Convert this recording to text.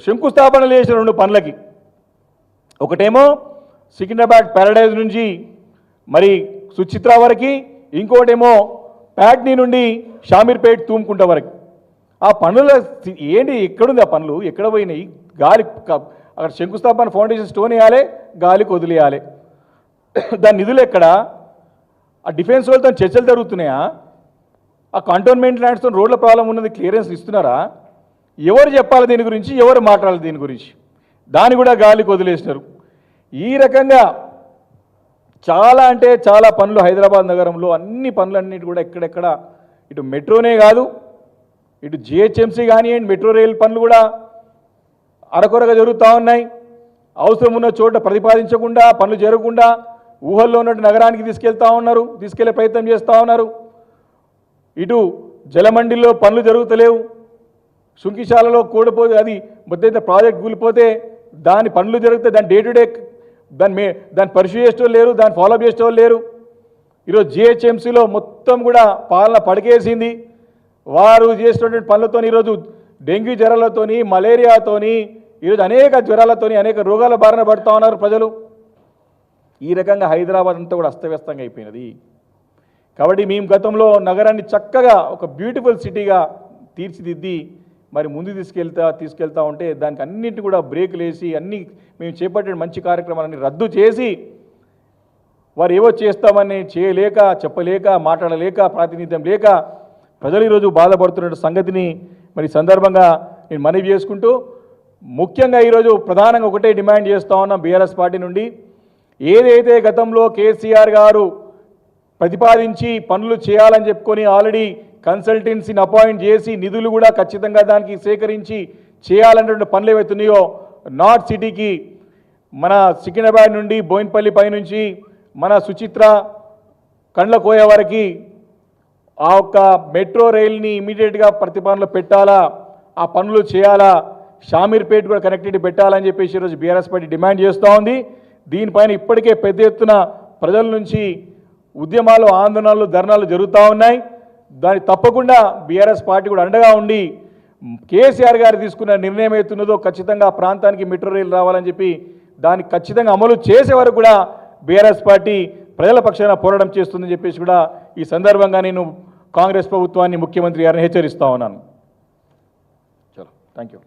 శంకుస్థాపనలు చేసిన 2 పనులకి, ఒకటేమో సికింద్రాబాద్ ప్యారడైజ్ నుంచి మరి సుచిత్ర వరకు, ఇంకోటేమో ప్యాట్నీ నుండి షామీర్పేట్ తూముకుంట వరకు. ఆ పనుల ఏంటి, ఎక్కడుంది ఆ పనులు, ఎక్కడ పోయినాయి? గాలి అక్కడ శంకుస్థాపన ఫౌండేషన్ స్టోన్ వేయాలి, గాలికి వదిలేయాలి. దాని నిధులు ఎక్కడ? ఆ డిఫెన్స్ వాళ్ళతో చర్చలు జరుగుతున్నాయా? ఆ కంటోన్మెంట్ ల్యాండ్స్తో రోడ్ల ప్రాబ్లం ఉన్నది, క్లియరెన్స్ ఇస్తున్నారా? ఎవరు చెప్పాలి దీని గురించి, ఎవరు మాట్లాడాలి దీని గురించి? దాన్ని కూడా గాలికి వదిలేసినారు. ఈ రకంగా చాలా అంటే చాలా పనులు హైదరాబాద్ నగరంలో, అన్ని పనులన్నిటి కూడా ఎక్కడెక్కడ, ఇటు మెట్రోనే కాదు, ఇటు జిహెచ్ఎంసీ కానివ్వండి, మెట్రో రైల్ పనులు కూడా అరకొరగా జరుగుతూ ఉన్నాయి. అవసరం ఉన్న చోట ప్రతిపాదించకుండా, పనులు జరగకుండా ఊహల్లో ఉన్నట్టు నగరానికి తీసుకెళ్లే ప్రయత్నం చేస్తూ ఉన్నారు. ఇటు జలమండిలో పనులు జరుగుతలేవు, శుంకిశాలలో కూడిపోతే అది మొత్తం ప్రాజెక్ట్ కూలిపోతే దాని పనులు జరిగితే దాని డే టు డే దాన్ని పరిశీలి చేసేవాళ్ళు లేరు, దాన్ని ఫాలోఅప్ చేసేవాళ్ళు లేరు. ఈరోజు జిహెచ్ఎంసీలో మొత్తం కూడా పాలన పడికేసింది. వారు చేసినటువంటి పనులతో ఈరోజు డెంగ్యూ జ్వరాలతోని, మలేరియాతోని, ఈరోజు అనేక జ్వరాలతోని అనేక రోగాల బారిన పడుతూ ఉన్నారు ప్రజలు. ఈ రకంగా హైదరాబాద్ అంతా కూడా అస్తవ్యస్తంగా అయిపోయినది. కాబట్టి మేము గతంలో నగరాన్ని చక్కగా ఒక బ్యూటిఫుల్ సిటీగా తీర్చిదిద్ది మరి ముందు తీసుకెళ్తా ఉంటే దానికి అన్నింటినీ కూడా బ్రేకులు వేసి అన్నీ మేము చేపట్టిన మంచి కార్యక్రమాలన్నీ రద్దు చేసి వారు ఏవో చేస్తామని చేయలేక, చెప్పలేక, మాట్లాడలేక, ప్రాతినిధ్యం లేక ప్రజలు ఈరోజు బాధపడుతున్న సంగతిని మరి సందర్భంగా నేను మనవి చేసుకుంటూ, ముఖ్యంగా ఈరోజు ప్రధానంగా ఒకటే డిమాండ్ చేస్తూ ఉన్నాం బీఆర్ఎస్ పార్టీ నుండి. ఏదైతే గతంలో కేసీఆర్ గారు ప్రతిపాదించి పనులు చేయాలని చెప్పుకొని ఆల్రెడీ కన్సల్టెన్సీని అపాయింట్ చేసి నిధులు కూడా ఖచ్చితంగా దానికి సేకరించి చేయాలన్నటువంటి పనులు ఏవైతున్నాయో, నార్త్ సిటీకి మన సికింద్రాబాద్ నుండి బోయిన్పల్లి పైనుంచి మన సుచిత్ర కండ్లకోయ వరకు ఆ ఒక్క మెట్రో రైల్ని ఇమీడియట్గా ప్రతిపాదనలో పెట్టాలా, ఆ పనులు చేయాలా, షామీర్పేట్ కూడా కనెక్టివిటీ పెట్టాలని చెప్పేసి ఈరోజు బీఆర్ఎస్ పార్టీ డిమాండ్ చేస్తూ ఉంది. దీనిపైన ఇప్పటికే పెద్ద ఎత్తున ప్రజల నుంచి ఉద్యమాలు, ఆందోళనలు, ధర్నాలు జరుగుతూ ఉన్నాయి. దాన్ని తప్పకుండా బీఆర్ఎస్ పార్టీ కూడా అండగా ఉండి కేసీఆర్ గారు తీసుకున్న నిర్ణయం అవుతున్నదో ఖచ్చితంగా ప్రాంతానికి మెట్రో రైలు రావాలని చెప్పి దాన్ని ఖచ్చితంగా అమలు చేసే వరకు కూడా బీఆర్ఎస్ పార్టీ ప్రజల పక్షాన పోరాటం చేస్తుందని చెప్పేసి కూడా ఈ సందర్భంగా నేను కాంగ్రెస్ ప్రభుత్వాన్ని, ముఖ్యమంత్రి గారిని హెచ్చరిస్తా ఉన్నాను. చలో, థ్యాంక్ యూ.